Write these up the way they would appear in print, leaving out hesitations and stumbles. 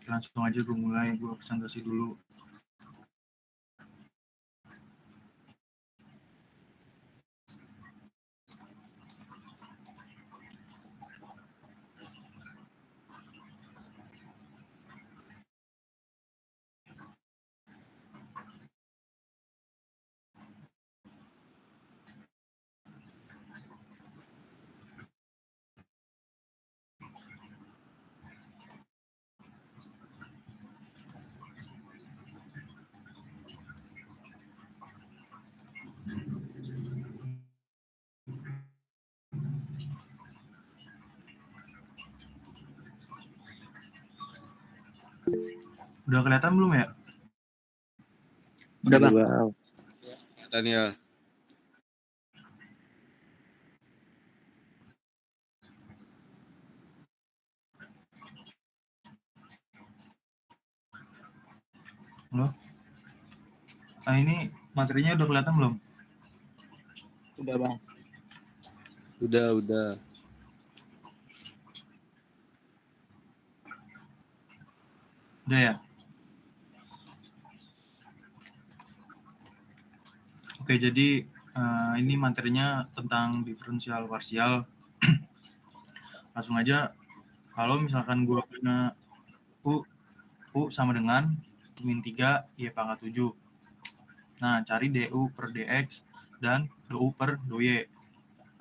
langsung aja gue mulai, gue presentasi dulu. Udah kelihatan belum ya? Udah Bang. Daniel. Halo? Nah ini materinya udah kelihatan belum? Udah Bang. Udah. Udah ya? Oke, jadi ini materinya tentang diferensial parsial. Langsung aja, kalau misalkan gue punya U sama dengan min 3 Y pangkat 7. Nah, cari DU per DX dan DU per DY.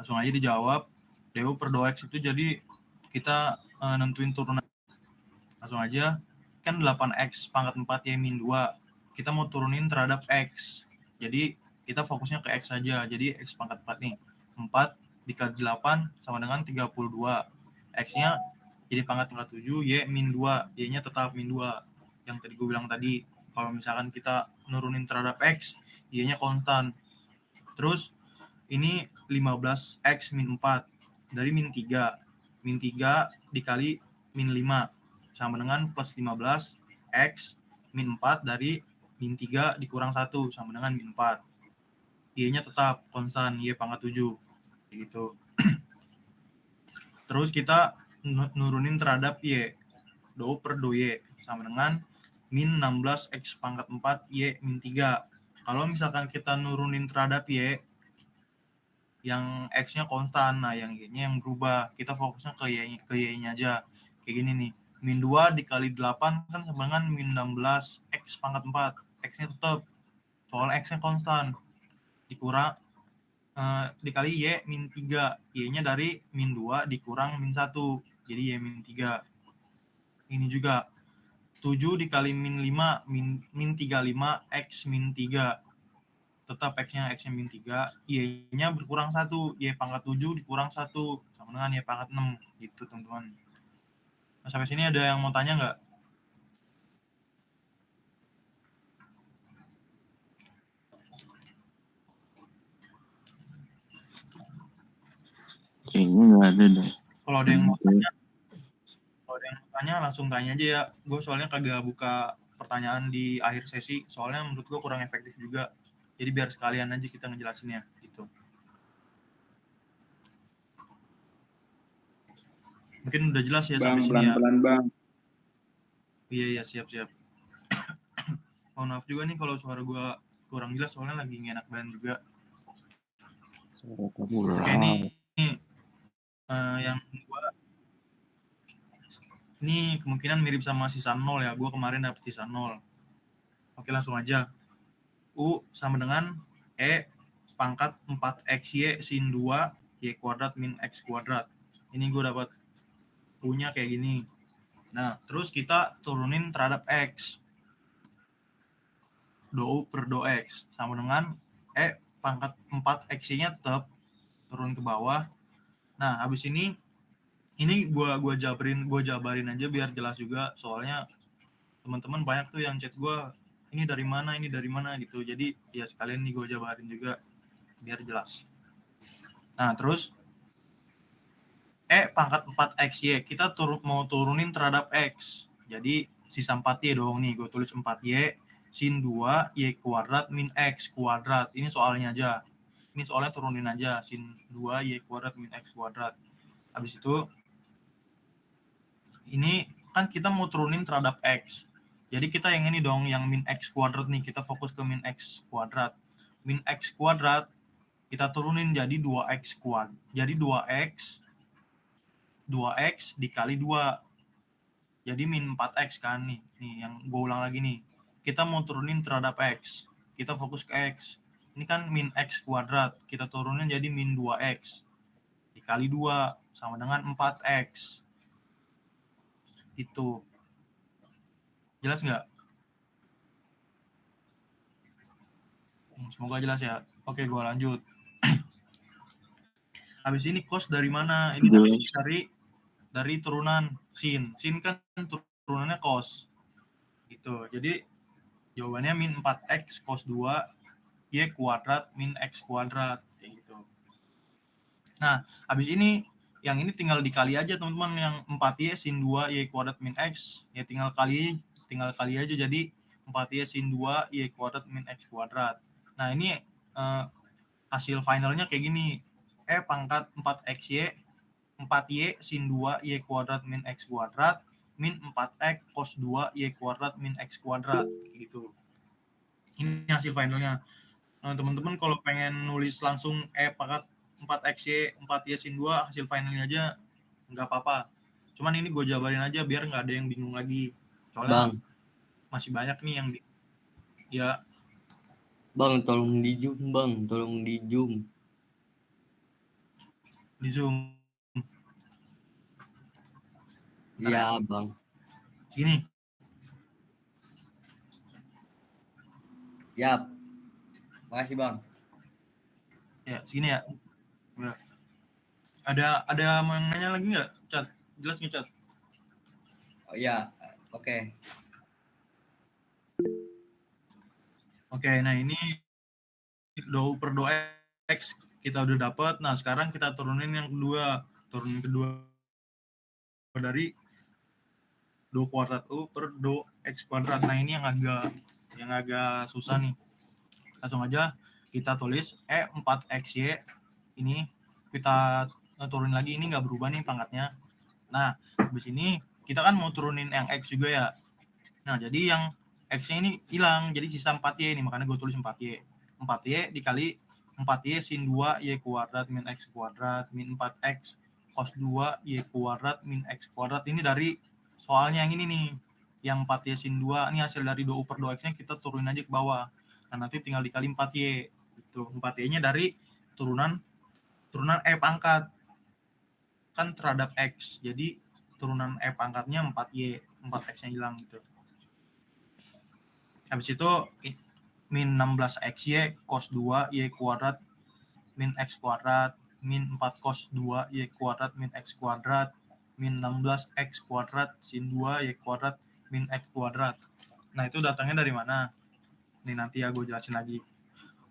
Langsung aja dijawab. DU per DX itu jadi kita nentuin turunan. Langsung aja, kan 8X pangkat 4 Y min 2. Kita mau turunin terhadap X. Jadi, kita fokusnya ke X saja. Jadi, X pangkat 4 nih. 4 dikali 8 sama dengan 32. X-nya jadi pangkat 7, Y min 2. Y-nya tetap min 2. Yang tadi gue bilang tadi, kalau misalkan kita nurunin terhadap X, Y-nya konstan. Terus, ini 15X min 4. Dari min 3. Min 3 dikali min 5. Sama dengan plus 15 X min 4 dari min 3 dikurang 1 sama dengan min 4. Y-nya tetap konstan, Y pangkat 7 gitu. Terus kita nurunin terhadap Y, DO per DY sama dengan min 16 X pangkat 4 Y min 3. Kalau misalkan kita nurunin terhadap Y yang X-nya konstan, nah yang Y-nya yang berubah, kita fokusnya ke Y-nya aja. Kayak gini nih, min 2 dikali 8 kan sama dengan min 16 X pangkat 4. X-nya tetap, soalnya X-nya konstan. Dikurang, dikali Y min 3. Y-nya dari min 2 dikurang min 1. Jadi Y min 3. Ini juga, 7 dikali min 5, min 35 X min 3. Tetap X-nya min 3. Y-nya berkurang 1. Y pangkat 7 dikurang 1. Sama dengan Y pangkat 6. Gitu teman-teman. Nah, sampai sini ada yang mau tanya nggak? Kayaknya nggak ada deh. Kalau ada yang mau tanya, langsung tanya aja ya. Gue soalnya kagak buka pertanyaan di akhir sesi, soalnya menurut gue kurang efektif juga. Jadi biar sekalian aja kita ngejelasinnya gitu. Mungkin udah jelas ya Bang, sampai sini ya. pelan-pelan Bang. Iya, siap. Mohon maaf juga nih kalau suara gue kurang jelas, soalnya lagi nggak enak badan juga. Oke, ini yang gue, ini kemungkinan mirip sama sisa 0 ya. Gue kemarin dapet sisa 0. Oke, langsung aja. U sama dengan E pangkat 4XY sin 2 Y kuadrat min X kuadrat. Ini gue dapat U-nya kayak gini. Nah, terus kita turunin terhadap X. Do U per do X sama dengan E pangkat 4XY-nya tetap turun ke bawah. Nah, habis ini gue jabarin aja biar jelas juga, soalnya teman-teman banyak tuh yang chat gue, ini dari mana gitu. Jadi ya sekalian nih gue jabarin juga biar jelas. Nah, terus E pangkat 4XY kita mau turunin terhadap X. Jadi sisa 4Y dong nih, gue tulis 4Y sin 2 Y kuadrat min X kuadrat. Ini soalnya aja. Ini soalnya turunin aja, sin 2 Y kuadrat min X kuadrat. Habis itu ini kan kita mau turunin terhadap X. Jadi kita yang ini dong, yang min X kuadrat nih, kita fokus ke min X kuadrat. Min X kuadrat, kita turunin jadi 2X kuadrat. Jadi 2X dikali 2. Jadi min 4X kan nih. Nih yang gue ulang lagi nih. Kita mau turunin terhadap X. Kita fokus ke X. Ini kan min X kuadrat. Kita turunin jadi min 2X. Dikali 2 sama dengan 4X. Itu. Jelas nggak? Semoga jelas ya. Oke, gue lanjut. Habis ini cos dari mana? Ini dari turunan sin. Sin kan turunannya cos. Gitu. Jadi jawabannya min 4X cos 2 Y kuadrat min X kuadrat. Kayak gitu. Nah, habis ini yang ini tinggal dikali aja teman-teman, yang 4Y sin 2 Y kuadrat min X, ya tinggal kali aja, jadi 4Y sin 2 Y kuadrat min X kuadrat. Nah ini hasil finalnya kayak gini, E pangkat 4XY 4Y sin 2 Y kuadrat min X kuadrat min 4X cos 2 Y kuadrat min X kuadrat, gitu. Ini hasil finalnya. Nah, teman-teman kalau pengen nulis langsung E pangkat 4XY 4Y sin 2 hasil finalnya aja nggak apa-apa. Cuman ini gue jabarin aja biar nggak ada yang bingung lagi. Soalnya masih banyak nih yang ya. Bang, tolong di zoom, Bang. Tolong di zoom. Di zoom. Iya, Bang. Sini. Siap. Makasih, Bang. Ya, sini ya. Ada mau nanya lagi nggak, Cat? Jelas nggak, Cat? Oh iya, oke. Oke, nah ini dou per 2X kita udah dapat. Nah, sekarang kita turunin yang kedua. Turunin kedua dari dou kuadrat U per dou X kuadrat. Nah, ini yang agak susah nih. Langsung aja kita tulis E4XY. Ini kita turunin lagi, ini nggak berubah nih pangkatnya. Nah, habis ini kita kan mau turunin yang X juga ya. Nah, jadi yang X-nya ini hilang, jadi sisa 4Y nih, makanya gue tulis 4Y. 4Y dikali 4Y sin 2 Y kuadrat min X kuadrat min 4X cos 2 Y kuadrat min X kuadrat. Ini dari soalnya yang ini nih, yang 4Y sin 2, ini hasil dari 2U per 2X-nya kita turunin aja ke bawah. Nah, nanti tinggal dikali 4Y. Itu 4Y-nya dari turunan E pangkat. Kan terhadap X, jadi turunan E pangkatnya 4Y, 4X-nya hilang gitu. Habis itu min 16XY cos 2 Y kuadrat min X kuadrat min 4 cos 2 Y kuadrat min X kuadrat min 16X kuadrat sin 2 Y kuadrat min X kuadrat. Nah, itu datangnya dari mana? Nih nanti ya gue jelasin lagi.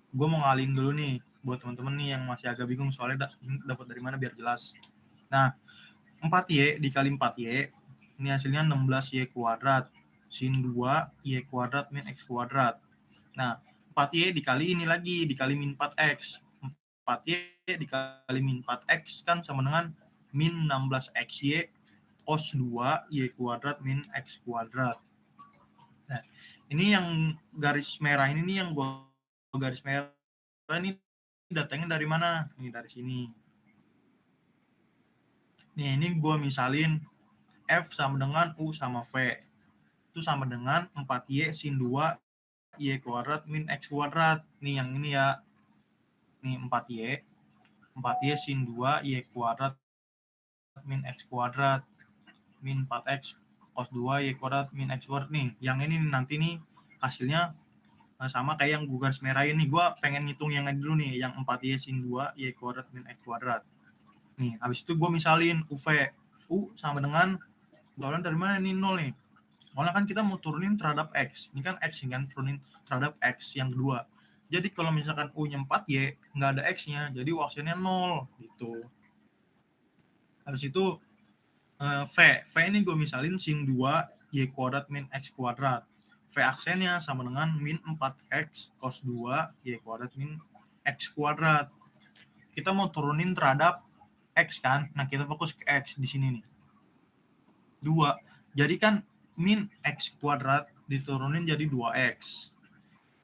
Gue mau ngalin dulu nih buat teman-teman nih yang masih agak bingung soalnya dapat dari mana biar jelas. Nah, 4Y dikali 4Y, ini hasilnya 16Y kuadrat sin 2 Y kuadrat min X kuadrat. Nah, 4Y dikali ini lagi, dikali min 4X. 4Y dikali min 4X kan sama dengan min 16XY cos 2 Y kuadrat min X kuadrat. Nah, ini yang garis merah ini nih, yang gue garis merah ini datangnya dari mana? Ini dari sini. Nih, ini gue misalin F sama dengan U sama V. Itu sama dengan 4Y sin 2 Y kuadrat min X kuadrat. Nih yang ini ya. Nih 4Y sin 2 Y kuadrat min X kuadrat min 4X cos 2 Y kuadrat min X kuadrat. Nih, yang ini nanti nih hasilnya sama kayak yang gue garis merahin nih. Gue pengen ngitung yang ini dulu nih, yang 4Y sin 2 Y kuadrat min X kuadrat. Nih, habis itu gue misalin UV. U sama dengan, soalnya dari mana ini 0 nih? Soalnya kan kita mau turunin terhadap X. Ini kan X kan, turunin terhadap X yang kedua. Jadi kalau misalkan U-nya 4Y, nggak ada X-nya, jadi U-aksennya 0 gitu. Habis itu V ini gue misalin sin 2 Y kuadrat min X kuadrat. V aksennya sama dengan min 4X cos 2 Y kuadrat min X kuadrat. Kita mau turunin terhadap X kan, nah kita fokus ke X di sini nih. 2 Jadi kan min X kuadrat diturunin jadi 2X.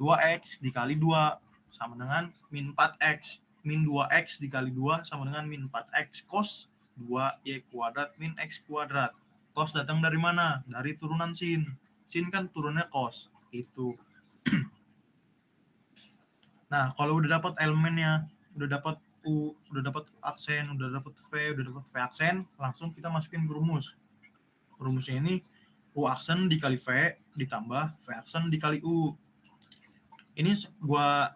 2X dikali 2 sama dengan min 4X. Min 2X dikali 2 sama dengan min 4X cos 2Y kuadrat min X kuadrat. Cos datang dari mana? Dari turunan sin. Sin kan turunnya cos. Itu. Nah, kalau udah dapat elemennya, udah dapat U, udah dapat aksen, udah dapat V, udah dapat V aksen, langsung kita masukin ke rumus. Rumusnya ini U aksen dikali V ditambah V aksen dikali U. Ini gua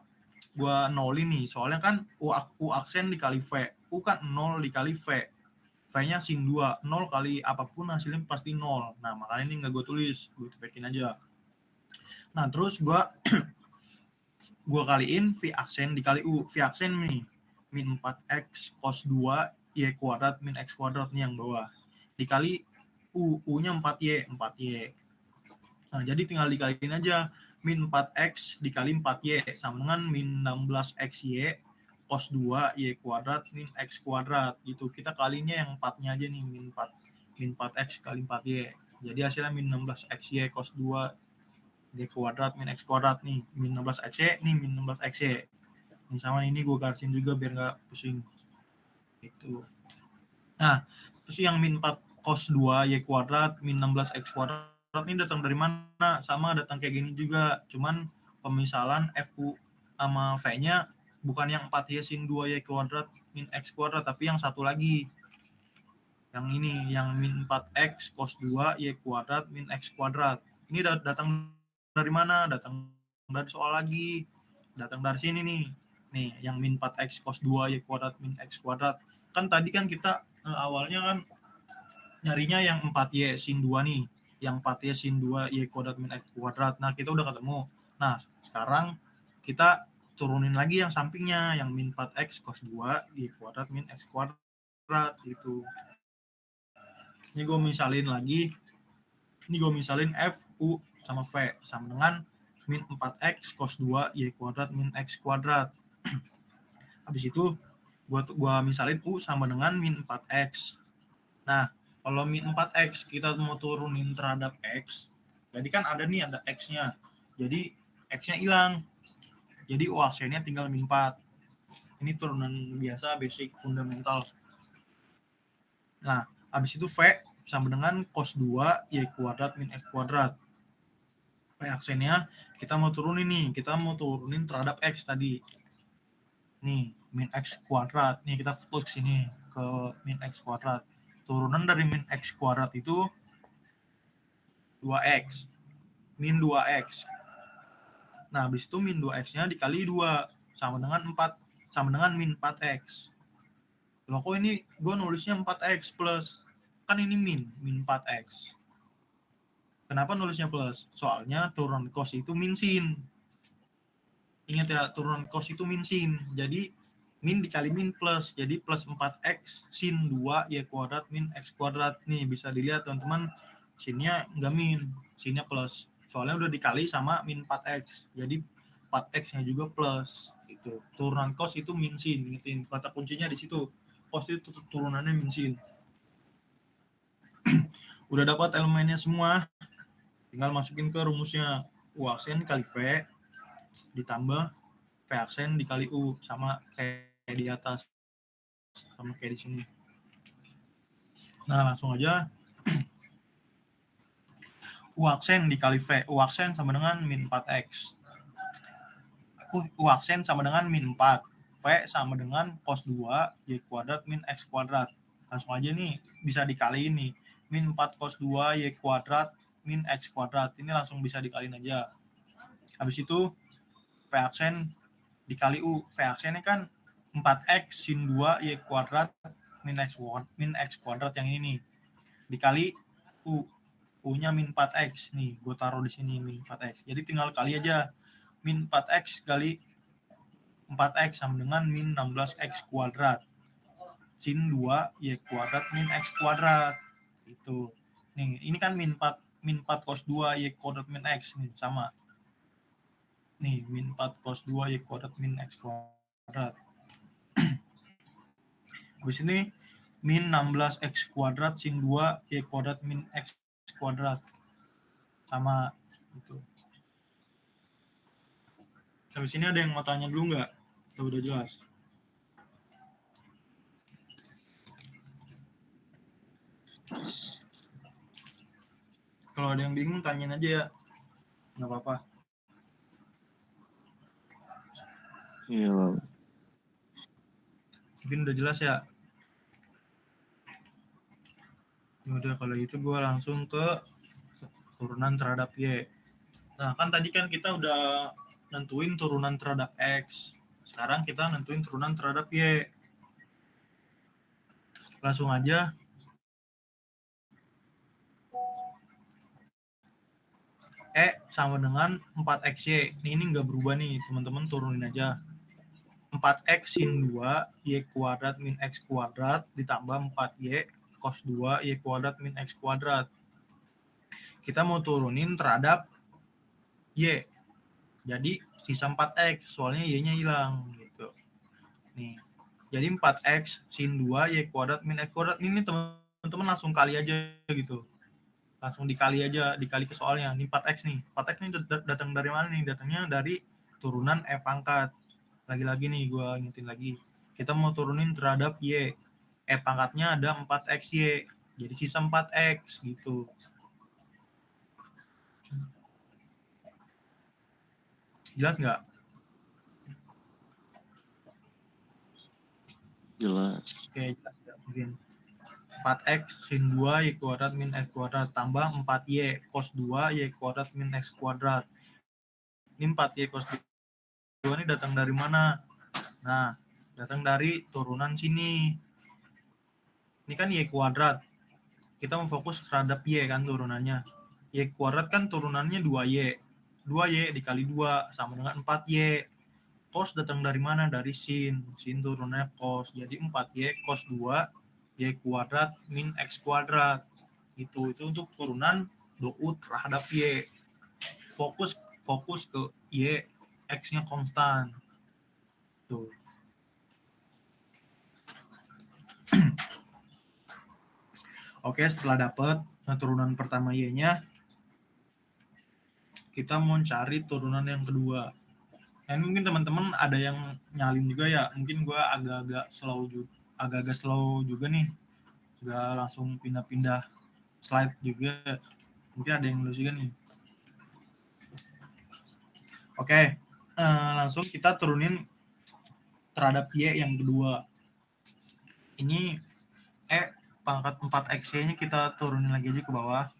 nolin nih, soalnya kan U aksen dikali V. U kan 0 dikali V. V-nya sin 2. 0 kali apapun hasilnya pasti 0. Nah, makanya ini nggak gue tulis. Gue tepekin aja. Nah, terus gua kaliin V aksen dikali U. V aksen nih, min 4X cos 2 Y kuadrat min X kuadrat nih yang bawah. Dikali U. U-nya 4Y. 4Y. Nah, jadi tinggal dikaliin aja. Min 4X dikali 4Y sama dengan min 16XY cos 2 Y kuadrat min X kuadrat. Gitu. Kita kalinya yang 4-nya aja nih, min 4X kali 4Y. Jadi hasilnya min 16XY cos 2 Y kuadrat min X kuadrat nih. Min 16XY, nih min 16XY. Ini sama ini gue garisin juga biar nggak pusing. Gitu. Nah, terus yang min 4 cos 2 Y kuadrat min 16X kuadrat ini datang dari mana? Sama datang kayak gini juga, cuman pemisalan FU sama V-nya bukan yang 4Y sin 2Y kuadrat min X kuadrat, tapi yang satu lagi. Yang ini, yang min 4X cos 2 Y kuadrat min X kuadrat. Ini datang dari mana? Datang dari soal lagi. Datang dari sini nih. Nih, yang min 4X cos 2 Y kuadrat min X kuadrat. Kan tadi kan kita awalnya kan nyarinya yang 4Y sin 2 nih. Yang 4Y sin 2 Y kuadrat min X kuadrat. Nah, kita udah ketemu. Nah, sekarang kita turunin lagi yang sampingnya, yang min 4X cos 2 Y kuadrat min X kuadrat gitu. Ini gue misalin lagi. Ini gue misalin F, U, sama V. Sama dengan min 4X cos 2 Y kuadrat min X kuadrat. Habis itu, gue misalin U sama dengan min 4X. Nah, kalau min 4X kita mau turunin terhadap X, jadi kan ada nih, ada X-nya. Jadi X-nya hilang. Jadi U aksennya tinggal min 4. Ini turunan biasa, basic, fundamental. Nah, habis itu V sama dengan cos 2 Y kuadrat min X kuadrat. V aksennya kita mau turunin nih. Kita mau turunin terhadap X tadi. Nih, min X kuadrat. Nih, kita fokus ke sini, ke min X kuadrat. Turunan dari min X kuadrat itu 2X. Min 2X. Nah, habis itu min 2X-nya dikali 2. Sama dengan 4. Sama dengan min 4X. Loh, kok ini gue nulisnya 4X plus? Kan ini min 4X. Kenapa nulisnya plus? Soalnya turunan cos itu min sin. Ingat ya, turunan cos itu min sin. Jadi, min dikali min plus, jadi plus 4X sin 2 Y kuadrat min X kuadrat. Nih bisa dilihat teman-teman, sinnya nggak min, sinnya plus, soalnya udah dikali sama min 4X, jadi 4X nya juga plus. Itu turunan cos itu min sin, ingetin kata kuncinya di situ, cos itu turunannya min sin. Udah dapat elemennya semua, tinggal masukin ke rumusnya. U aksen kali V ditambah V aksen dikali U, sama kayak di atas, sama kayak di sini. Nah, langsung aja. U aksen dikali V. U aksen sama dengan min 4X. U aksen sama dengan min 4. V sama dengan cos 2 Y kuadrat min X kuadrat. Langsung aja nih, bisa dikaliin nih. Min 4 cos 2 Y kuadrat min X kuadrat. Ini langsung bisa dikaliin aja. Habis itu, V aksen dikali U. V aksennya kan 4X sin 2 Y kuadrat min X kuadrat yang ini nih. Dikali U. U-nya min 4X. Nih, gue taruh di sini min 4X. Jadi tinggal kali aja. Min 4X kali 4X sama dengan min 16X kuadrat. Sin 2 Y kuadrat min X kuadrat. Itu. Nih, ini kan min 4 cos 2 Y kuadrat min X. Nih, sama. Nih, min 4 cos 2 Y kuadrat min X kuadrat. Habis ini min 16X kuadrat sin 2 Y kuadrat min X kuadrat. Sama gitu. Sampai sini ada yang mau tanya dulu nggak? Atau udah jelas? Kalau ada yang bingung tanyain aja ya. Nggak apa-apa. Iya bang. Mungkin udah jelas ya. Ya udah kalau itu gue langsung ke turunan terhadap Y. Nah kan tadi kan kita udah nentuin turunan terhadap X. Sekarang kita nentuin turunan terhadap Y. Langsung aja. E sama dengan 4XY. Ini nggak berubah nih, teman-teman turunin aja. 4X sin 2, Y kuadrat min X kuadrat ditambah 4Y cos 2, Y kuadrat min X kuadrat. Kita mau turunin terhadap Y. Jadi sisa 4X, soalnya Y-nya hilang. Gitu. Nih. Jadi 4X sin 2, Y kuadrat min X kuadrat. Ini teman-teman langsung kali aja gitu. Langsung dikali aja, dikali ke soalnya. Ini 4X nih. 4X ini datang dari mana nih? Datangnya dari turunan E pangkat. Lagi-lagi nih gue ingetin lagi. Kita mau turunin terhadap Y. E pangkatnya ada 4XY. Jadi sisa 4X gitu. Jelas nggak? Jelas. Oke, jelas ya. Mungkin 4X sin 2 Y kuadrat min X kuadrat tambah 4Y cos 2 Y kuadrat min X kuadrat. Ini 4Y cos 2 ini datang dari mana? Nah, datang dari turunan sini. Ini kan Y kuadrat. Kita mau fokus terhadap Y kan turunannya. Y kuadrat kan turunannya 2Y. 2Y dikali 2 sama dengan 4Y. Cos datang dari mana? Dari sin. Sin turunannya cos. Jadi 4Y cos 2 Y kuadrat min X kuadrat. Itu untuk turunan dout terhadap Y. Fokus ke Y. X-nya konstan. Tuh. Oke, setelah dapat turunan pertama Y-nya, kita mau cari turunan yang kedua. Dan mungkin teman-teman ada yang nyalin juga ya. Mungkin gue agak-agak slow juga nih. Gak langsung pindah-pindah slide juga. Mungkin ada yang lulus juga nih. Oke, langsung kita turunin terhadap Y yang kedua. Ini pangkat 4X-nya kita turunin lagi aja ke bawah.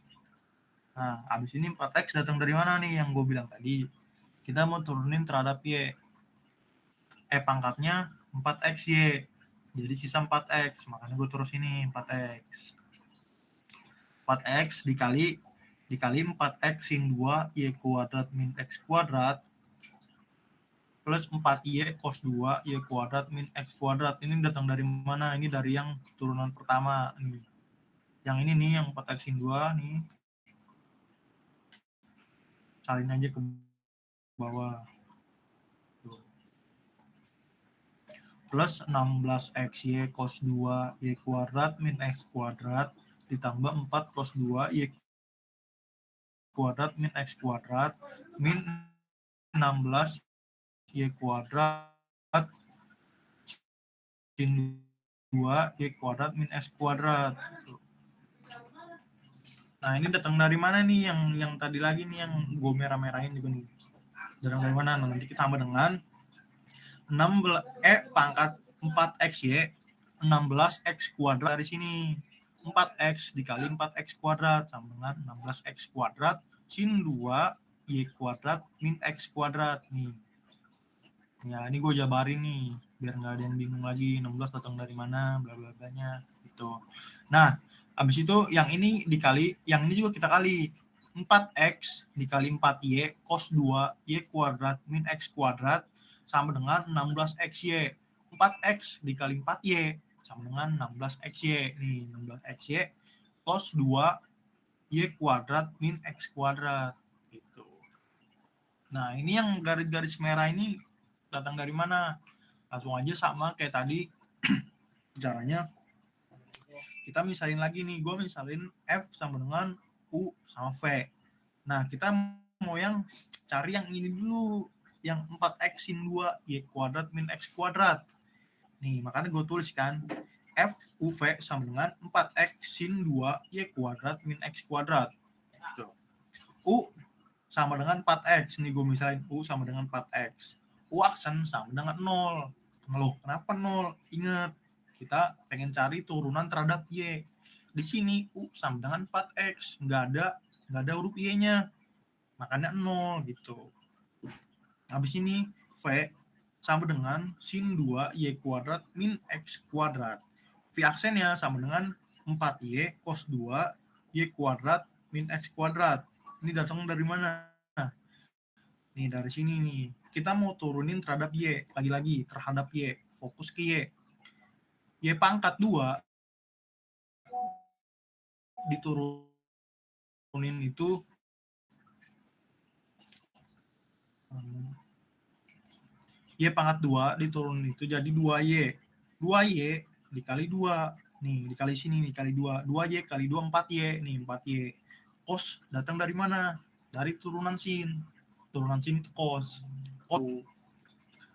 Nah, abis ini 4X datang dari mana nih yang gue bilang tadi? Kita mau turunin terhadap Y. Pangkatnya 4XY. Jadi sisa 4X. Makanya gue terus ini 4X. 4X dikali 4X sin 2 Y kuadrat min X kuadrat plus 4Y cos 2 Y kuadrat min X kuadrat. Ini datang dari mana? Ini dari yang turunan pertama nih. Yang ini nih yang 4X sin 2 nih. Salin aja ke bawah. Plus 16XY cos 2 Y kuadrat min X kuadrat ditambah 4 cos 2 Y kuadrat min X kuadrat min 16 Y kuadrat sin 2 Y kuadrat min X kuadrat. Nah ini datang dari mana nih yang tadi lagi nih yang gue merah-merahin juga nih. Datang dari mana? Nah, nanti kita tambah dengan 16 pangkat 4XY 16X kuadrat dari sini. 4X dikali 4X kuadrat sama dengan 16X kuadrat sin 2 Y kuadrat min X kuadrat nih. Ya ini gue jabarin nih biar nggak ada yang bingung lagi 16 datang dari mana bla bla blanya gitu. Nah habis itu yang ini dikali yang ini juga kita kali 4X dikali 4Y cos 2 Y kuadrat min X kuadrat sama dengan 16XY. 4X dikali 4Y sama dengan 16XY. Nih 16XY cos 2 Y kuadrat min X kuadrat gitu. Nah ini yang garis-garis merah ini datang dari mana? Langsung aja sama kayak tadi caranya. Kita misalin lagi nih, gue misalin F sama dengan U sama V. Nah, kita mau yang cari yang ini dulu, yang 4x sin 2 y kuadrat min x kuadrat. Nih, makanya gue tuliskan f u v sama dengan 4x sin 2 y kuadrat min x kuadrat. Tuh. U sama dengan 4x. Nih gue misalin U sama dengan 4x. U aksen sama dengan 0. Loh, kenapa 0? Ingat, kita pengen cari turunan terhadap Y. Di sini U sama dengan 4x. Nggak ada huruf Y-nya. Makanya 0 gitu. Habis ini V sama dengan sin 2 Y kuadrat min X kuadrat. V aksennya sama dengan 4Y cos 2 Y kuadrat min X kuadrat. Ini datang dari mana? Nih dari sini nih. Kita mau turunin terhadap Y. Lagi-lagi terhadap Y. Fokus ke Y. Y pangkat 2 diturunin itu Y pangkat 2 diturunin itu jadi 2Y. 2Y dikali 2. Nih, dikali sini nih, kali 2. 2Y kali 2, 4Y. Nih, 4Y. Cos datang dari mana? Dari turunan sin. Turunan sin itu cos.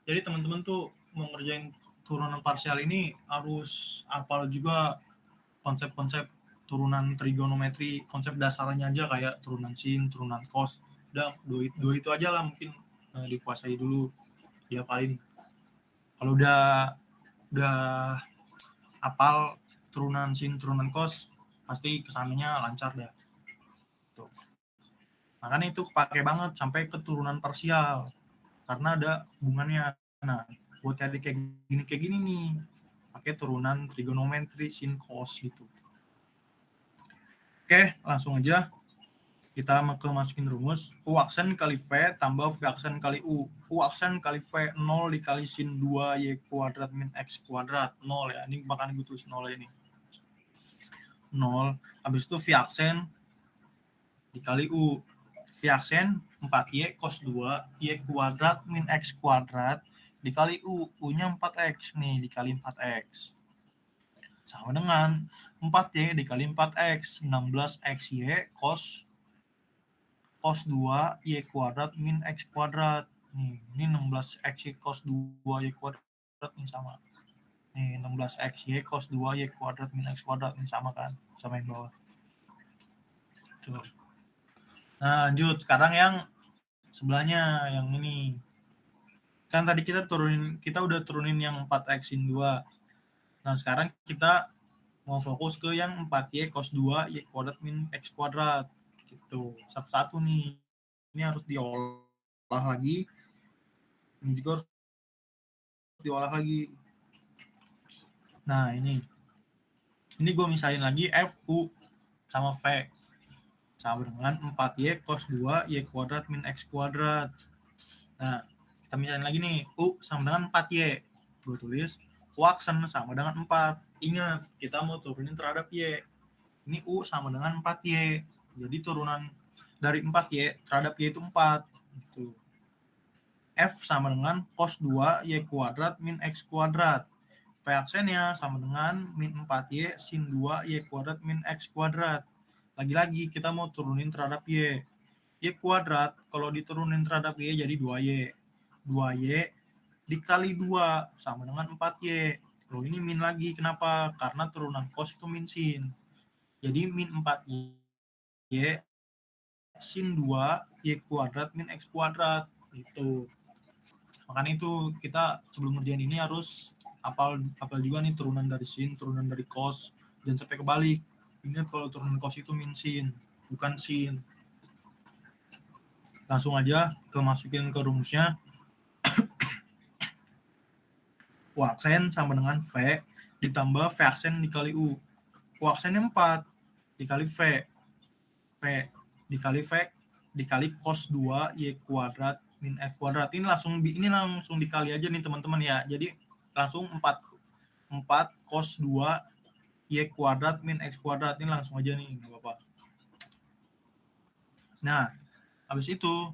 Jadi teman-teman tuh mau ngerjain turunan parsial ini harus hafal juga konsep-konsep turunan trigonometri, konsep dasarnya aja kayak turunan sin, turunan cos. Udah, dua itu aja lah mungkin dikuasai dulu, dihafalin. Kalau udah hafal turunan sin, turunan cos, pasti kesananya lancar dah. Tuh. Makanya itu kepake banget sampai ke turunan parsial. Karena ada hubungannya. Nah, buat cari kayak gini nih, pakai turunan trigonometri sin cos gitu. Oke, langsung aja kita masukin rumus. U aksen kali V tambah V aksen kali U. U aksen kali V 0 dikali sin 2 Y kuadrat min X kuadrat. 0 ya, ini bahkan gue tulis 0 ini. 0, habis itu V aksen dikali U. V aksen 4Y cos 2 Y kuadrat min X kuadrat dikali U. U-nya 4X nih, dikali 4X. Sama dengan 4Y dikali 4X, 16XY cos 2 Y kuadrat min X kuadrat. Nih, ini 16XY cos 2 Y kuadrat ini sama. Nih, 16XY cos 2 Y kuadrat min X kuadrat ini sama kan? Sama yang bawah. Tuh. Nah, lanjut. Sekarang yang sebelahnya, yang ini. Kan tadi kita udah turunin yang 4X sin 2. Nah, sekarang kita mau fokus ke yang 4Y cos 2 Y kuadrat min X kuadrat. Gitu. Satu-satu nih. Ini harus diolah lagi. Ini juga harus diolah lagi. Nah, ini gue misalin lagi F, U, sama V. Sama dengan 4Y cos 2 Y kuadrat min X kuadrat. Nah, kita misalin lagi nih. U sama dengan 4Y. Gue tulis U aksen sama dengan 4. Ingat, kita mau turunin terhadap Y. Ini U sama dengan 4Y. Jadi turunan dari 4Y terhadap Y itu 4. Gitu. F sama dengan cos 2 Y kuadrat min X kuadrat. P aksennya sama dengan min 4Y sin 2 Y kuadrat min X kuadrat. Lagi-lagi kita mau turunin terhadap Y. Y kuadrat kalau diturunin terhadap Y jadi 2Y. 2Y dikali 2 sama dengan 4Y. Loh, ini min lagi. Kenapa? Karena turunan cos itu min sin. Jadi min 4Y sin 2 Y kuadrat min X kuadrat. Itu. Makanya itu kita sebelum ngerjain ini harus hafal juga nih turunan dari sin, turunan dari cos, dan sampai kebalik. Ingat kalau turunan cos itu min sin, bukan sin. Langsung aja masukin ke rumusnya. U aksen sama dengan V ditambah V aksen dikali U. U aksennya 4 dikali V. V dikali V dikali cos 2 Y kuadrat min X kuadrat. Ini langsung dikali aja nih teman-teman ya. Jadi langsung 4 cos 2 Y kuadrat min X kuadrat. Ini langsung aja nih, nggak apa-apa. Nah, habis itu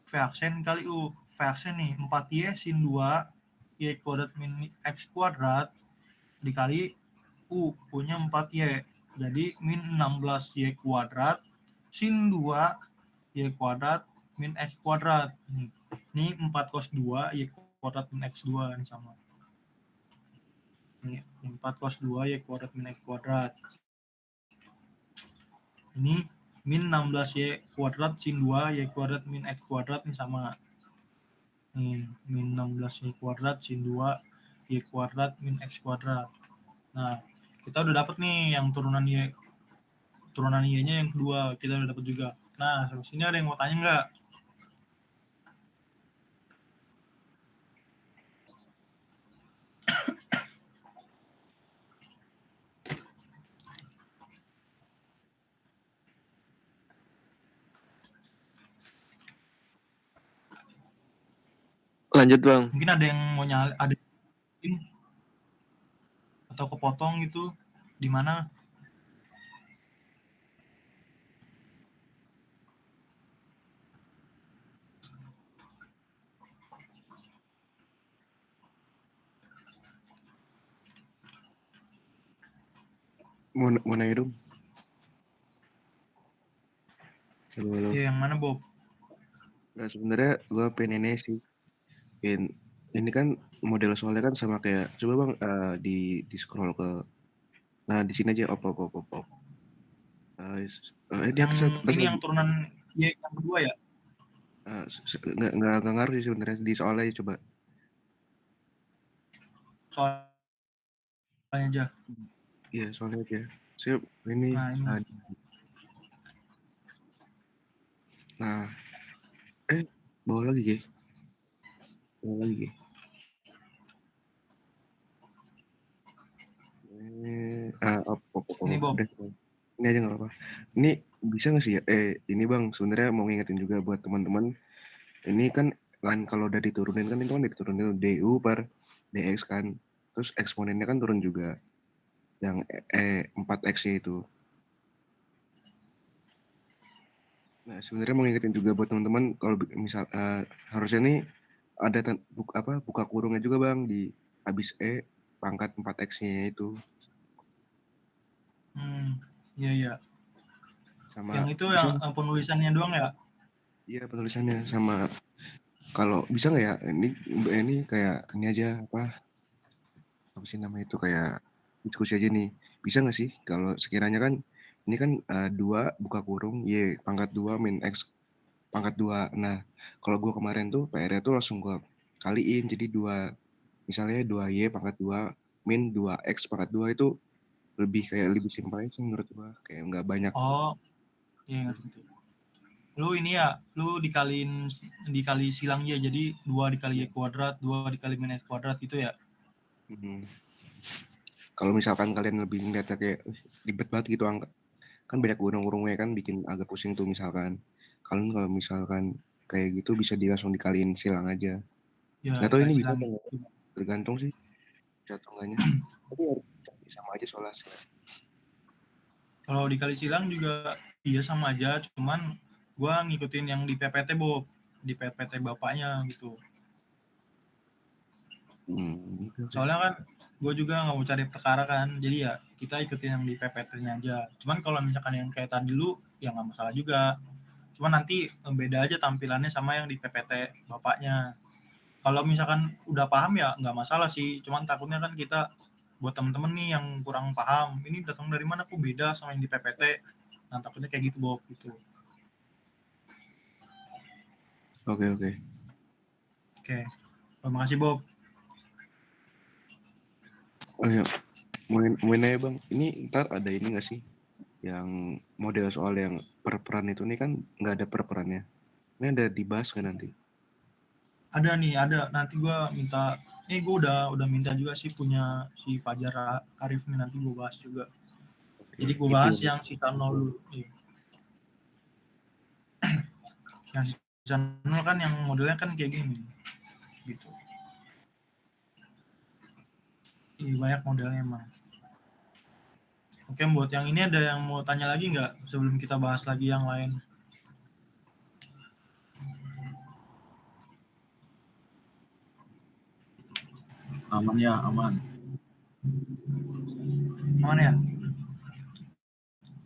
V aksen kali U. V aksen nih 4Y sin 2 Y kuadrat min X kuadrat dikali U. U-nya 4Y. Jadi min 16Y kuadrat sin 2 Y kuadrat min X kuadrat. Ini 4 cos 2 Y kuadrat min X2 ini sama. Ini 4 cos 2 Y kuadrat min X kuadrat. Ini min 16 Y kuadrat sin 2 Y kuadrat min X kuadrat ini sama. Nih, min 16 Y kuadrat sin 2 Y kuadrat min X kuadrat. Nah, kita udah dapat nih yang turunan Y-nya yang kedua, kita udah dapat juga. Nah, sampai sini ada yang mau tanya nggak? Lanjut bang. Mungkin ada yang mau ada atau kepotong gitu di mana? Mau nanya dong. Halo. Ya, yang mana Bob? Nah sebenarnya gue pengennya sih. Ini kan model soalnya kan sama kayak. Coba bang di scroll ke. Nah di sini aja op. Ini yang turunan Y yang kedua ya? Nggak ngaruh sih sebenarnya di soalnya aja coba. Soalnya aja. Iya soalnya aja. Saya ini. Nah, bawa lagi ya. Ini Bob. Ini aja nggak apa-apa. Ini bisa nggak sih ya? Ini bang, sebenarnya mau ngingetin juga buat teman-teman. Ini kan kalau udah diturunin kan itu kan diturunin du per dx kan. Terus eksponennya kan turun juga. Yang 4x itu. Nah sebenarnya mau ngingetin juga buat teman-teman kalau misal harusnya nih ada buka kurungnya juga bang di habis pangkat 4x-nya itu. Iya. Sama yang itu yang penulisannya doang ya? Iya penulisannya sama. Kalau bisa nggak ya ini kayak ini aja apa sih namanya itu kayak diskusi aja nih. Bisa nggak sih kalau sekiranya kan ini kan 2 buka kurung Y pangkat 2 min X pangkat 2. Nah kalau gue kemarin tuh PR-nya tuh langsung gue kaliin jadi 2 misalnya 2Y pangkat 2 min 2X pangkat 2 itu lebih simpel aja sih menurut gue kayak nggak banyak. Oh iya ngerti. Lu ini ya, lu dikali silang ya, jadi 2 dikali Y kuadrat, 2 dikali min X kuadrat gitu ya? Kalau misalkan kalian lebih ngeliatnya kayak ribet banget gitu angka kan banyak urung-urungnya kan bikin agak pusing tuh misalkan kalian kalau misalkan kayak gitu bisa langsung dikaliin silang aja ya, nggak tahu ini bisa silang. tergantung sih jatuh enggaknya tapi sama aja soalnya kalau dikali silang juga iya sama aja, cuman gua ngikutin yang di PPT Bob, di PPT bapaknya gitu. Soalnya kan gue juga nggak mau cari perkara kan, jadi ya kita ikutin yang di PPT-nya aja. Cuman kalau misalkan yang kayak tadi dulu ya nggak masalah juga, cuman nanti beda aja tampilannya sama yang di PPT bapaknya. Kalau misalkan udah paham ya nggak masalah sih, cuman takutnya kan kita buat temen-temen nih yang kurang paham ini datang dari mana kok beda sama yang di PPT, nah takutnya kayak gitu Bob gitu. Oke. Terima kasih Bob. Oh ya, mau nanya bang, ini ntar ada ini nggak sih yang model soal yang perperan itu nih kan nggak ada perperannya, ini ada dibahas nggak nanti? Ada nanti gue minta, gue udah minta juga sih punya si Fajar Arif nih, nanti gue bahas juga. Jadi gue bahas yang sisa 0 dulu. Yang sisa 0 kan yang modelnya kan kayak gini gitu. Ini banyak modelnya emang. Oke, buat yang ini ada yang mau tanya lagi nggak sebelum kita bahas lagi yang lain? Aman ya, aman. Aman ya?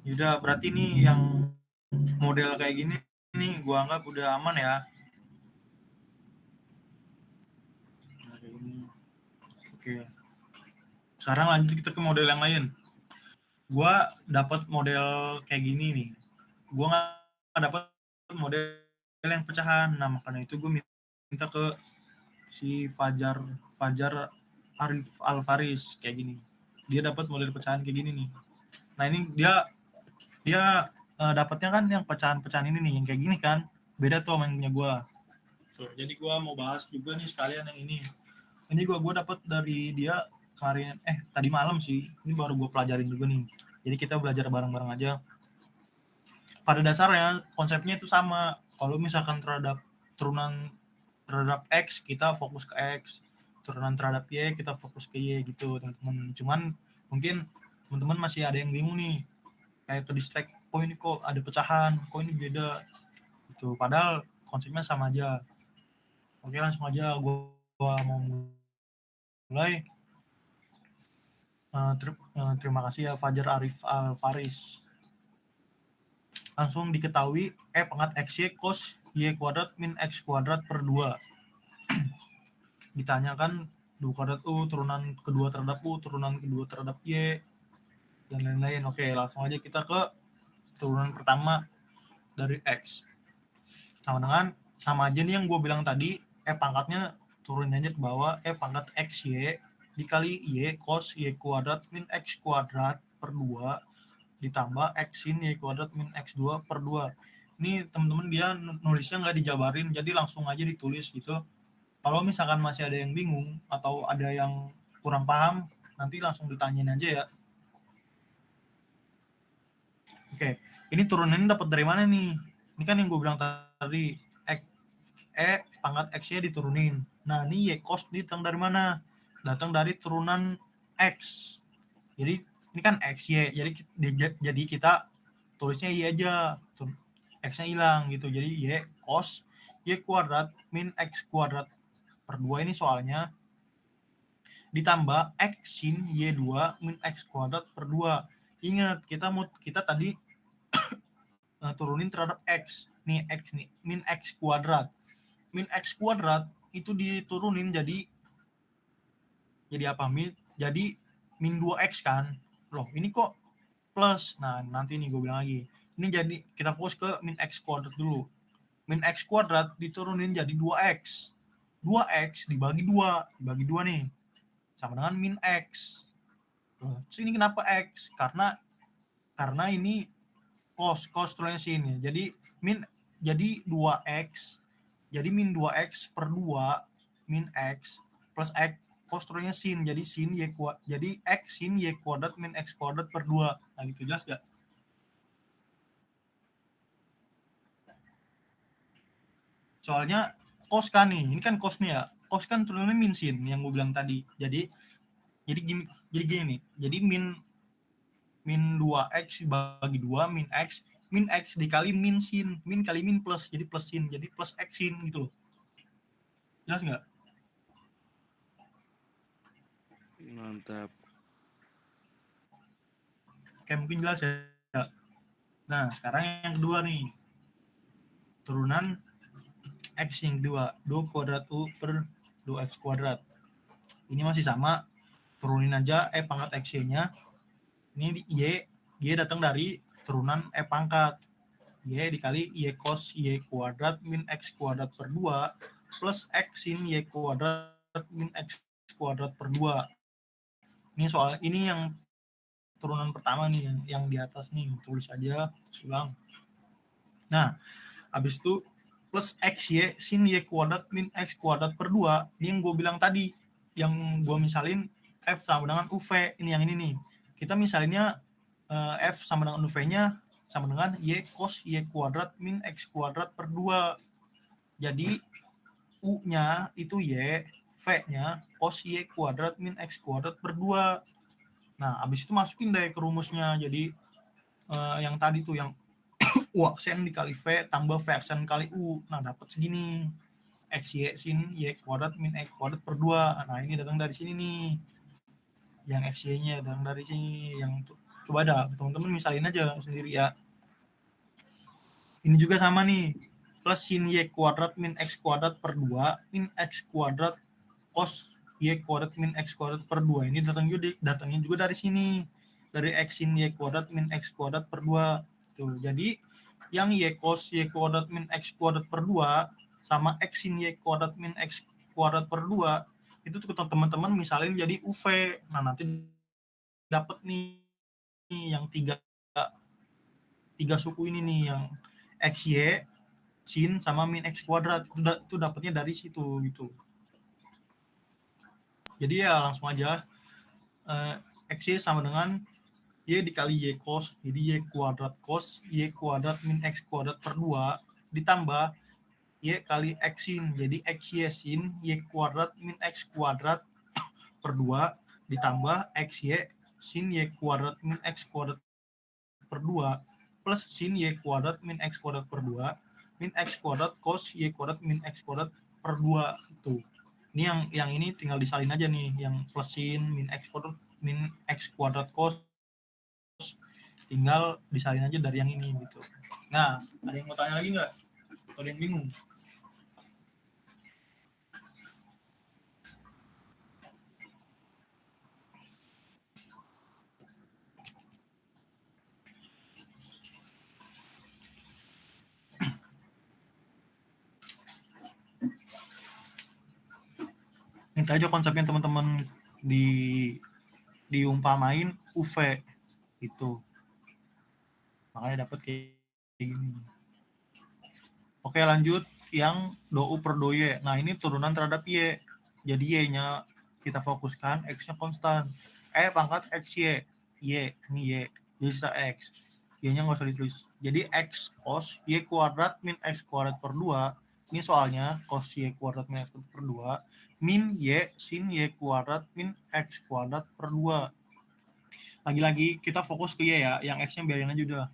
Yaudah, berarti nih yang model kayak gini nih gua anggap udah aman ya. Nah, kayak gini. Oke. Sekarang lanjut kita ke model yang lain. Gua dapat model kayak gini nih. Gua nggak dapat model yang pecahan. Nah, makanya itu gue minta ke si Fajar Arif Alfaris kayak gini. Dia dapat model pecahan kayak gini nih. Nah, ini dia dapatnya kan yang pecahan-pecahan ini nih, yang kayak gini kan. Beda tuh sama yang punya gua. Tuh, jadi gua mau bahas juga nih sekalian yang ini. Ini gua dapat dari dia kemarin tadi malam sih. Ini baru gua pelajarin juga nih. Jadi kita belajar bareng-bareng aja. Pada dasarnya konsepnya itu sama. Kalau misalkan terhadap X kita fokus ke X, turunan terhadap Y kita fokus ke Y gitu teman-teman. Cuman mungkin teman-teman masih ada yang bingung nih, kayak ke distract, kok ini kok ada pecahan, kok ini beda gitu. Padahal konsepnya sama aja. Oke, langsung aja gua mau mulai. Terima kasih ya Fajar Arif Alfaris. Langsung diketahui pangkat XY cos Y kuadrat min X kuadrat per 2. Ditanyakan 2 kuadrat U, turunan kedua terhadap U, turunan kedua terhadap Y, dan lain-lain. Oke, langsung aja kita ke turunan pertama dari X. Sama aja nih yang gue bilang tadi, pangkatnya turunin aja ke bawah, pangkat XY dikali Y cos Y kuadrat min X kuadrat per 2 ditambah X sin Y kuadrat min X2 per 2. Ini teman-teman dia nulisnya nggak dijabarin, jadi langsung aja ditulis gitu. Kalau misalkan masih ada yang bingung atau ada yang kurang paham, nanti langsung ditanyain aja ya. Oke, ini turunannya dapat dari mana nih? Ini kan yang gue bilang tadi, pangkat X-nya diturunin. Nah, ini Y cos datang dari mana? Datang dari turunan X. Jadi ini kan XY, jadi kita tulisnya Y aja, X-nya hilang gitu. Jadi Y cos Y kuadrat min X kuadrat per 2 ini soalnya ditambah X sin Y2 min X kuadrat per 2. Ingat, kita tadi turunin terhadap X. Nih X nih, min X kuadrat. Min X kuadrat itu diturunin jadi apa? Jadi min 2X kan. Loh, ini kok plus? Nah, nanti nih gue bilang lagi. Ini jadi kita fokus ke min X kuadrat dulu. Min X kuadrat diturunin jadi 2X. 2X dibagi 2 nih. Sama dengan min X. Loh, terus ini kenapa X? Karena ini cos turunnya sin ya. Jadi 2X. Jadi min 2X per 2 min X plus X cos turunnya sin. Jadi sin Y kuadrat. Jadi X sin Y kuadrat min X kuadrat per 2. Nah, gitu jelas gak? Soalnya cos kan nih, ini kan cos nih ya. Cos kan turunnya min sin yang gue bilang tadi. Jadi gini nih. Jadi min 2X bagi 2 min X dikali min sin. Min kali min plus, jadi plus sin. Jadi plus X sin gitu loh. Jelas nggak? Mantap. Kayak mungkin jelas ya. Nah, sekarang yang kedua nih. Turunan X yang kedua. 2 kuadrat U per 2X kuadrat. Ini masih sama. Turunin aja pangkat X-nya. Ini Y datang dari turunan pangkat. Y dikali Y cos Y kuadrat min X kuadrat per 2 plus X sin Y kuadrat min X kuadrat per 2. Ini yang turunan pertama nih, yang di atas nih, tulis aja, ulang. Nah, habis itu plus XY sin Y kuadrat min X kuadrat per 2. Ini yang gue bilang tadi, yang gue misalin F sama dengan UV. Ini yang ini nih. Kita misalinnya F sama dengan UV-nya sama dengan Y cos Y kuadrat min X kuadrat per 2. Jadi U-nya itu Y, V-nya cos Y kuadrat min X kuadrat per 2. Nah, habis itu masukin deh ke rumusnya. Jadi yang tadi tuh yang U aksen dikali V tambah V aksen kali U. Nah, dapat segini. XY sin Y kuadrat min X kuadrat per 2. Nah, ini datang dari sini nih. Yang XY-nya datang dari sini. Yang coba dah, teman-teman misalin aja sendiri ya. Ini juga sama nih, plus sin y kuadrat min x kuadrat per 2 min x kuadrat cos y kuadrat min x kuadrat per 2. Ini datangnya juga dari sini, dari x sin y kuadrat min x kuadrat per 2. Tuh, jadi yang y cos y kuadrat min x kuadrat per 2 sama x sin y kuadrat min x kuadrat per 2 itu tuh teman-teman misalin jadi UV. Nah, nanti dapat nih yang tiga suku ini nih, yang xy sin sama min x kuadrat itu dapatnya dari situ gitu. Jadi ya langsung aja xy sama dengan y dikali y cos, jadi y kuadrat cos y kuadrat min x kuadrat per 2 ditambah y kali x sin, jadi xy sin y kuadrat min x kuadrat per 2 ditambah xy sin y kuadrat min x kuadrat per 2 plus sin y kuadrat min x kuadrat per 2 min x kuadrat cos y kuadrat min x kuadrat per 2 itu. Ini yang ini tinggal disalin aja nih, yang plus sin min x kuadrat cos tinggal disalin aja dari yang ini gitu. Nah, ada yang mau tanya lagi nggak? Ada yang bingung? Minta aja konsepnya teman-teman diumpamain UV itu, makanya dapat kayak gini. Oke, lanjut yang do U per do Y. Nah, ini turunan terhadap Y. Jadi Y-nya kita fokuskan, X-nya konstan. Pangkat XY. Y, ini Y. Jadi sisa X. Y-nya nggak usah ditulis. Jadi X cos Y kuadrat min X kuadrat per 2. Ini soalnya cos Y kuadrat min X kuadrat per 2. Min Y sin Y kuadrat min X kuadrat per 2. Lagi-lagi kita fokus ke Y ya. Yang X-nya biarin aja udah.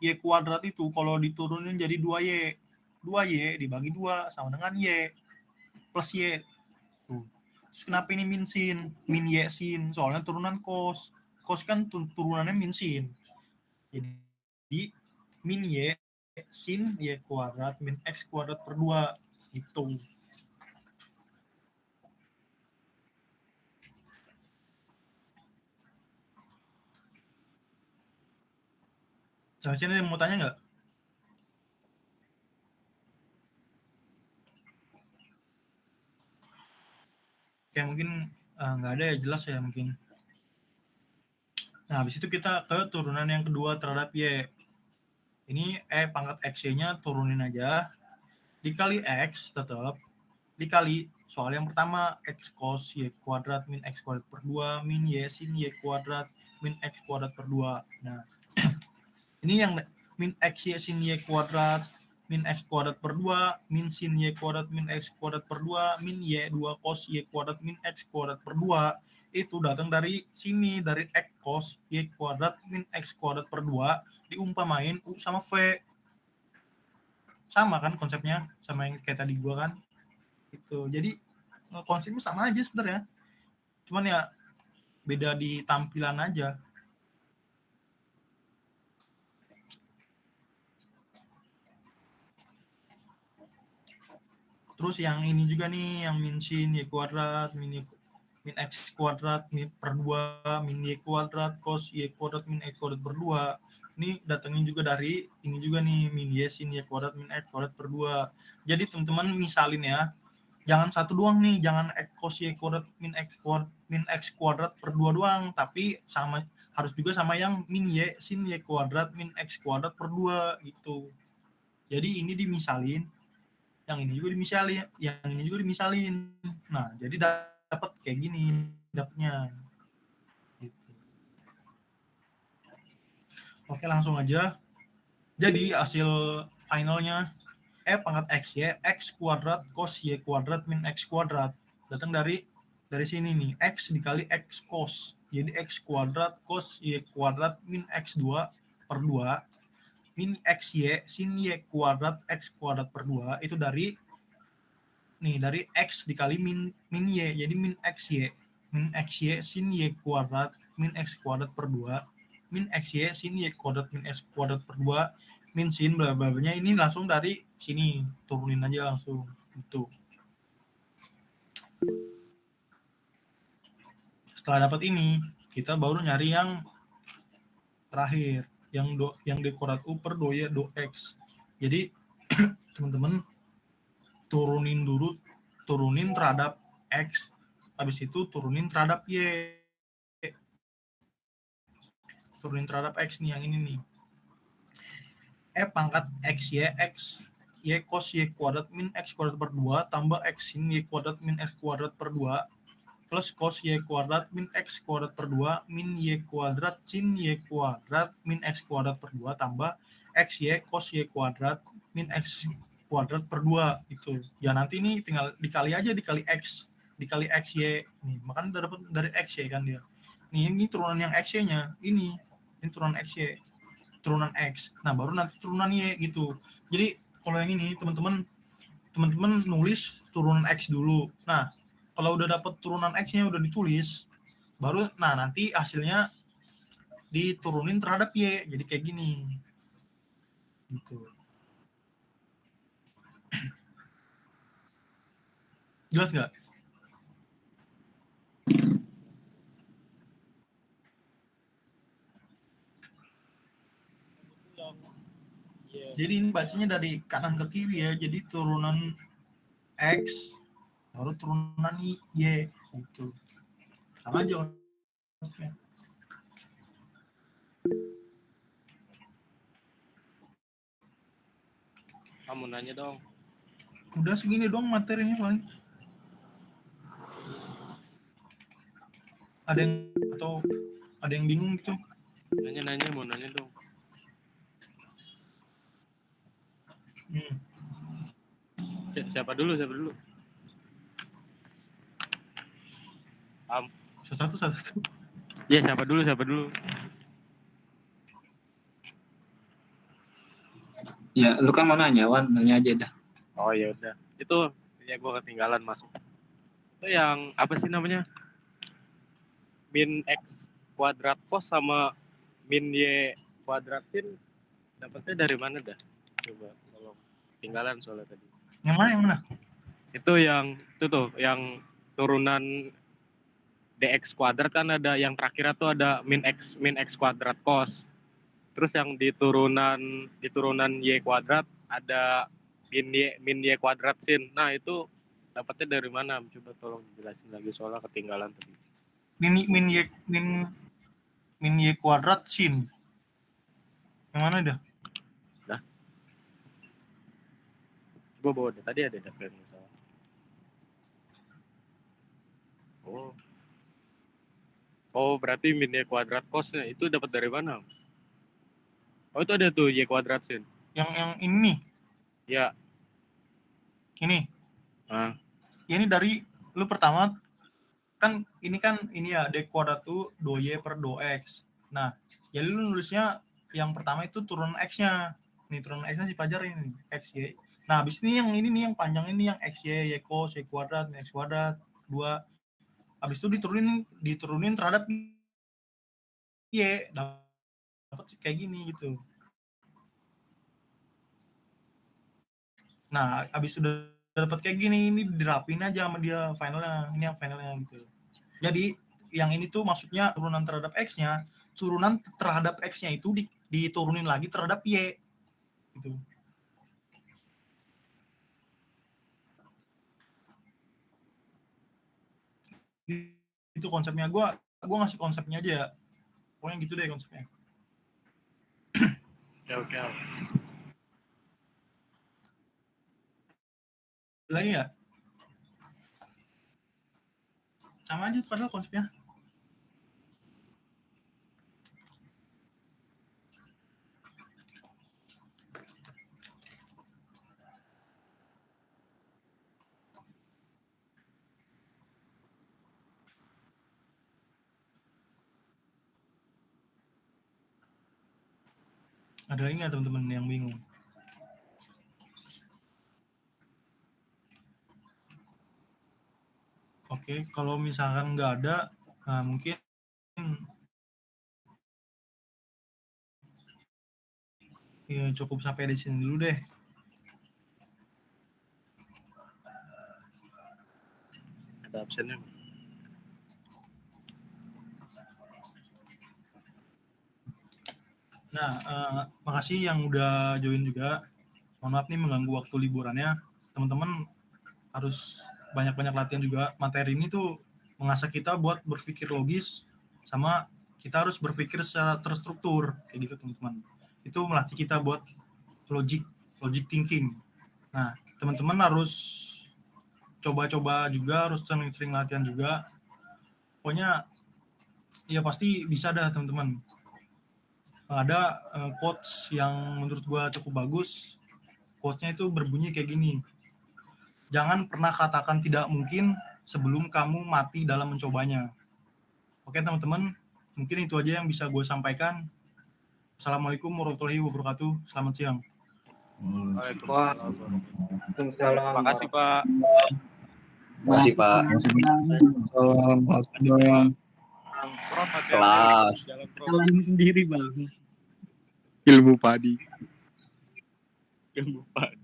Y kuadrat itu kalau diturunin jadi 2Y. 2Y dibagi 2 sama dengan Y plus Y. Tuh. Terus kenapa ini min sin? Min Y sin, soalnya turunan cos. Cos kan turunannya min sin. Jadi min Y sin Y kuadrat min X kuadrat per 2. Itu. Sampai sini ada yang mau tanya nggak? Kayak mungkin nggak ada ya, jelas ya mungkin. Nah, habis itu kita ke turunan yang kedua terhadap Y. Ini pangkat X-nya turunin aja. Dikali X tetap. Dikali soal yang pertama X cos Y kuadrat min X kuadrat per 2 min Y sin Y kuadrat min X kuadrat per 2. Nah, ini yang min X Y sin Y kuadrat min X kuadrat per 2 min sin Y kuadrat min X kuadrat per 2 min Y 2 cos Y kuadrat min X kuadrat per 2 itu datang dari sini, dari X cos Y kuadrat min X kuadrat per 2 diumpamain U sama V. Sama kan konsepnya sama yang kayak tadi gua kan. Itu. Jadi konsepnya sama aja sebenarnya. Cuman ya beda di tampilan aja. Terus yang ini juga nih, yang min sin Y kuadrat, min X kuadrat, min per 2, min Y kuadrat, cos Y kuadrat, min X kuadrat per 2. Ini datangnya juga dari ini juga nih, min Y sin Y kuadrat, min X kuadrat per 2. Jadi teman-teman misalin ya, jangan satu doang nih, jangan X cos Y kuadrat, min X kuadrat per 2 doang, tapi sama harus juga sama yang min Y sin Y kuadrat, min X kuadrat per 2 gitu. Jadi ini dimisalin, yang ini juga dimisalin, yang ini juga dimisalin. Nah, jadi dapat kayak gini dapatnya. Gitu. Oke, langsung aja. Jadi hasil finalnya pangkat X Y X kuadrat cos Y kuadrat min X kuadrat datang dari sini nih, X dikali X cos. Jadi X kuadrat cos Y kuadrat min X2 per 2 min XY sin Y kuadrat X kuadrat per 2 itu dari X dikali min Y, jadi min XY sin Y kuadrat min X kuadrat per 2 min XY sin Y kuadrat min X kuadrat per 2 min sin bla bla bla ini langsung dari sini turunin aja langsung itu. Setelah dapat ini kita baru nyari yang terakhir yang dekorat u per do y do x. Jadi teman-teman turunin terhadap x, habis itu turunin terhadap y, turunin terhadap x nih yang ini nih, pangkat x y cos y kuadrat min x kuadrat per 2 tambah x sin y kuadrat min x kuadrat per 2 plus cos y kuadrat min x kuadrat per 2 min y kuadrat sin y kuadrat min x kuadrat per 2 tambah x y cos y kuadrat min x kuadrat per 2 gitu. Ya nanti ini tinggal dikali aja, dikali x y nih, makanya udah dapat dari x y kan dia. Nih ini turunan yang x y-nya ini turunan x y, turunan x. Nah, baru nanti turunan y gitu. Jadi kalau yang ini teman-teman nulis turunan x dulu. Nah, kalau udah dapat turunan x-nya udah ditulis, baru nah nanti hasilnya diturunin terhadap y. Jadi kayak gini. Gitu. Jelas nggak? Jadi ini bacanya dari kanan ke kiri ya. Jadi turunan x baru turunan y gitu. Sama aja. Kamu nanya dong. Udah segini dong materinya paling. Ada yang bingung gitu? Nanya mau nanya dong. Siapa dulu? Satu. Ya siapa dulu? Ya, lu kan mau nanya, Wan, nanya aja dah. Oh ya udah. Itu ya gue ketinggalan masuk. Itu yang apa sih namanya? Min x kuadrat cos sama min y kuadrat sin dapatnya dari mana dah? Coba tolong. Ketinggalan soalnya tadi. Yang mana? Itu yang itu tuh yang turunan dx kuadrat kan ada yang terakhir tuh ada min x kuadrat cos. Terus yang di turunan y kuadrat ada min y kuadrat sin. Nah, itu dapatnya dari mana? Coba tolong dijelasin lagi soalnya ketinggalan tadi. Min y kuadrat sin. Yang mana dah? Nah. Coba bawa deh. Tadi ada daftar misalnya. Oh, berarti min y kuadrat cosnya itu dapat dari mana? Oh, itu ada tuh y kuadrat sin. Yang ini nih. Ya. Ini. Ah. Ya, ini dari lu pertama kan ini ya d kuadrat tuh do y per do x. Nah, jadi lu nulisnya yang pertama itu turunan x-nya. Nih turunan x-nya si Fajar ini, x y. Nah, habis ini yang panjang ini yang x y cos y kuadrat x kuadrat 2. Habis itu diturunin terhadap y, dapat kayak gini gitu. Nah, habis sudah dapat kayak gini, ini dirapin aja sama dia finalnya. Ini yang finalnya gitu. Jadi yang ini tuh maksudnya turunan terhadap x-nya, turunan terhadap x-nya itu diturunin lagi terhadap y gitu. Itu konsepnya. Gua ngasih konsepnya aja ya. Pokoknya gitu deh konsepnya. Oke. Lagi ya? Sama aja padahal konsepnya. Ada lagi nggak teman-teman yang bingung? Oke, kalau misalkan nggak ada, nah mungkin ya, cukup sampai di sini dulu deh. Ada absennya. Nah, makasih yang udah join juga. Mohon maaf nih mengganggu waktu liburannya. Teman-teman harus banyak-banyak latihan juga. Materi ini tuh mengasah kita buat berpikir logis, sama kita harus berpikir secara terstruktur, kayak gitu teman-teman. Itu melatih kita buat logic thinking. Nah, teman-teman harus coba-coba juga, harus sering-sering latihan juga. Pokoknya ya pasti bisa dah teman-teman. Ada quotes yang menurut gua cukup bagus. Quotes-nya itu berbunyi kayak gini. Jangan pernah katakan tidak mungkin sebelum kamu mati dalam mencobanya. Oke teman-teman, mungkin itu aja yang bisa gue sampaikan. Assalamualaikum warahmatullahi wabarakatuh. Selamat siang. Waalaikumsalam. Waalaikumsalam. Makasih Pak. Makasih Pak. Prof, hati-hati Kelas. di jalan, Prof. Jalan sendiri bang. Ilmu padi. Ilmu Pak.